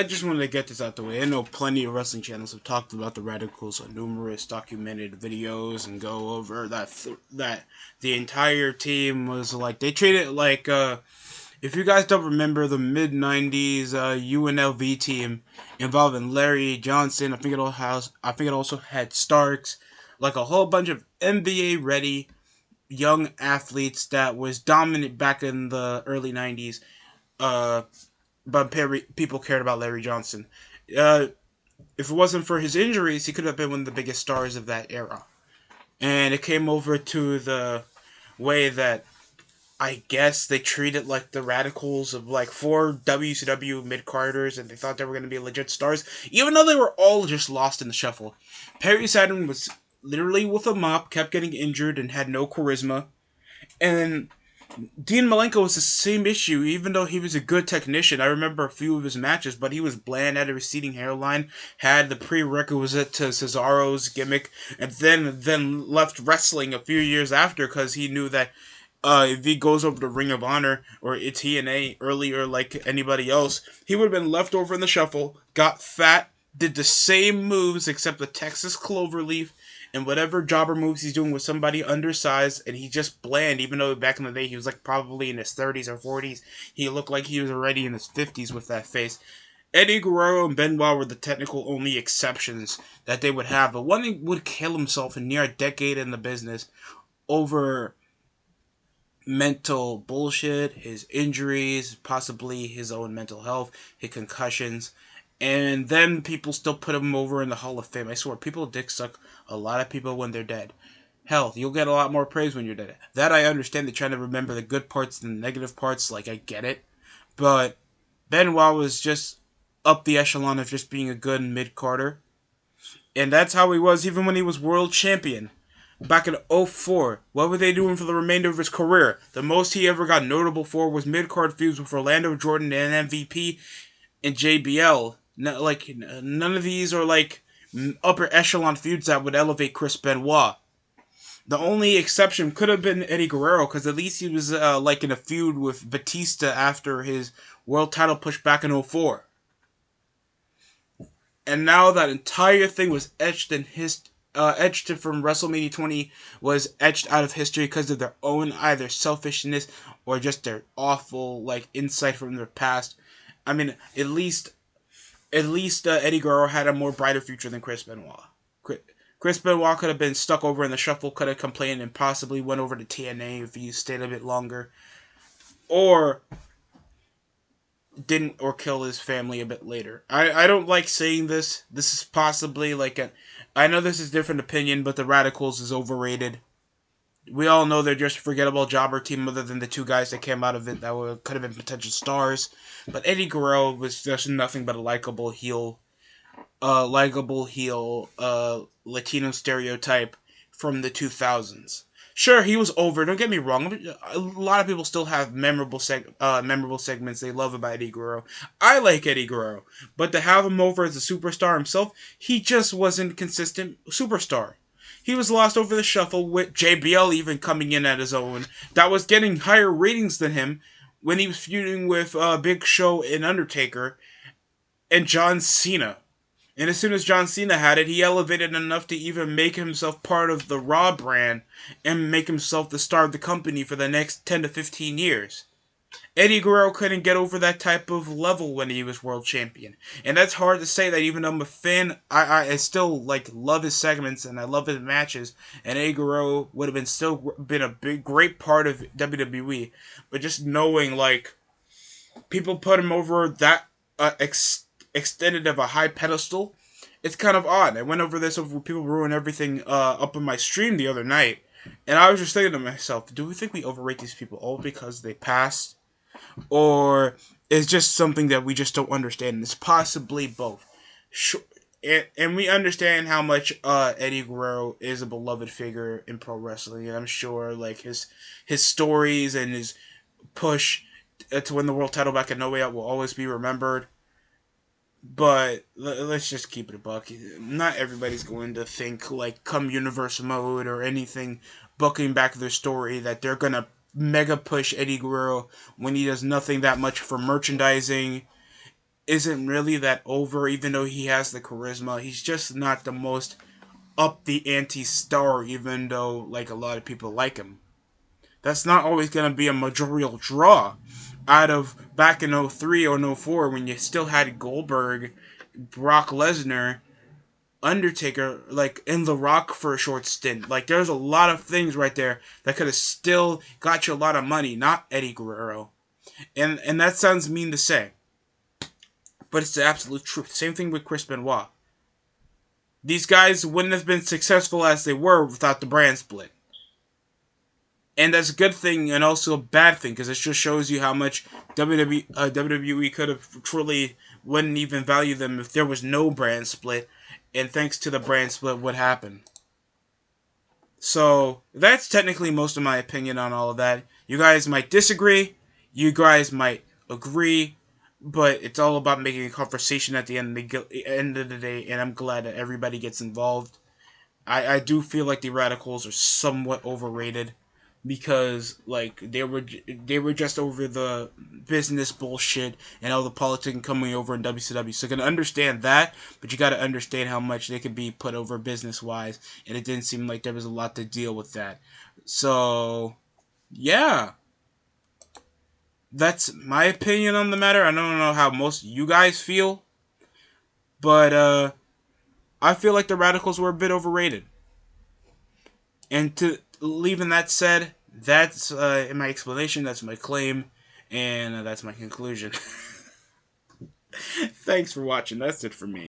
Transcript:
I just wanted to get this out the way. I know plenty of wrestling channels have talked about the Radicalz on numerous documented videos and go over that the entire team was like, they treated it like, if you guys don't remember the mid '90s UNLV team involving Larry Johnson, I think it also had Starks, like a whole bunch of NBA ready young athletes that was dominant back in the early '90s. Uh, but people cared about Larry Johnson. Uh, if it wasn't for his injuries, he could have been one of the biggest stars of that era. And it came over to the way that I guess they treated like the Radicalz of like 4 WCW mid-carders, and they thought they were going to be legit stars, even though they were all just lost in the shuffle. Perry Saturn was literally with a mop, kept getting injured, and had no charisma. And Dean Malenko was the same issue, even though he was a good technician. I remember a few of his matches, but he was bland, had a receding hairline, had the prerequisite to Cesaro's gimmick, and then left wrestling a few years after because he knew that if he goes over to Ring of Honor or TNA earlier like anybody else, he would have been left over in the shuffle, got fat, did the same moves except the Texas Cloverleaf, and whatever jobber moves he's doing with somebody undersized, and he's just bland, even though back in the day he was like probably in his 30s or 40s. He looked like he was already in his 50s with that face. Eddie Guerrero and Benoit were the technical only exceptions that they would have, but one would kill himself in near a decade in the business over mental bullshit, his injuries, possibly his own mental health, his concussions, and then people still put him over in the Hall of Fame. I swear, people dick suck a lot of people when they're dead. Hell, you'll get a lot more praise when you're dead. That I understand. They're trying to remember the good parts and the negative parts. Like, I get it. But Benoit was just up the echelon of just being a good mid-carder. And that's how he was even when he was world champion. Back in '04, what were they doing for the remainder of his career? The most he ever got notable for was mid-card feuds with Orlando Jordan and MVP and JBL. None of these are like upper echelon feuds that would elevate Chris Benoit. The only exception could have been Eddie Guerrero, because at least he was like in a feud with Batista after his world title push back in '04. And now that entire thing was etched from WrestleMania 20, was etched out of history because of their own either selfishness or just their awful like insight from their past. I mean, at least Eddie Guerrero had a more brighter future than Chris Benoit. Chris Benoit could have been stuck over in the shuffle, could have complained, and possibly went over to TNA if he stayed a bit longer, or didn't, or kill his family a bit later. I don't like saying this. This is possibly like a... I know this is different opinion, but the Radicalz is overrated. We all know they're just a forgettable jobber team other than the two guys that came out of it that could have been potential stars. But Eddie Guerrero was just nothing but a likable heel, Latino stereotype from the 2000s. Sure, he was over. Don't get me wrong. A lot of people still have memorable segments they love about Eddie Guerrero. I like Eddie Guerrero, but to have him over as a superstar himself, he just wasn't a consistent superstar. He was lost over the shuffle with JBL even coming in at his own. That was getting higher ratings than him when he was feuding with Big Show and Undertaker and John Cena. And as soon as John Cena had it, he elevated enough to even make himself part of the Raw brand and make himself the star of the company for the next 10 to 15 years. Eddie Guerrero couldn't get over that type of level when he was world champion. And that's hard to say that even though I'm a fan, I still like love his segments and I love his matches. And Eddie Guerrero would have still been a great part of WWE. But just knowing like people put him over that extended of a high pedestal, it's kind of odd. I went over this over people ruin everything up in my stream the other night, and I was just thinking to myself, do we think we overrate these people all because they passed, or is just something that we just don't understand? And it's possibly both. Sure, and we understand how much Eddie Guerrero is a beloved figure in pro wrestling, and I'm sure like his stories and his push to win the world title back at No Way Out will always be remembered. But let's just keep it a buck. Not everybody's going to think like come Universe Mode or anything booking back their story that they're going to mega push Eddie Guerrero when he does nothing that much for merchandising. isn't really that over, even though he has the charisma. He's just not the most up the ante star, even though like a lot of people like him. That's not always going to be a majorial draw. Out of back in 03 or 04 when you still had Goldberg, Brock Lesnar, Undertaker, like in The Rock for a short stint. Like there's a lot of things right there that could have still got you a lot of money, not Eddie Guerrero. And that sounds mean to say, but it's the absolute truth. Same thing with Chris Benoit. These guys wouldn't have been successful as they were without the brand split. And that's a good thing and also a bad thing because it just shows you how much WWE could have truly wouldn't even value them if there was no brand split. And thanks to the brand split, what happened? So that's technically most of my opinion on all of that. You guys might disagree, you guys might agree, but it's all about making a conversation at the end of the day, and I'm glad that everybody gets involved. I do feel like the Radicalz are somewhat overrated because like they were just over the business bullshit and all the politicking coming over in WCW. So I can understand that, but you got to understand how much they could be put over business wise, and it didn't seem like there was a lot to deal with that. So yeah, that's my opinion on the matter. I don't know how most of you guys feel, but I feel like the Radicalz were a bit overrated. And to leaving that said, that's my explanation. That's my claim, and that's my conclusion. Thanks for watching. That's it for me.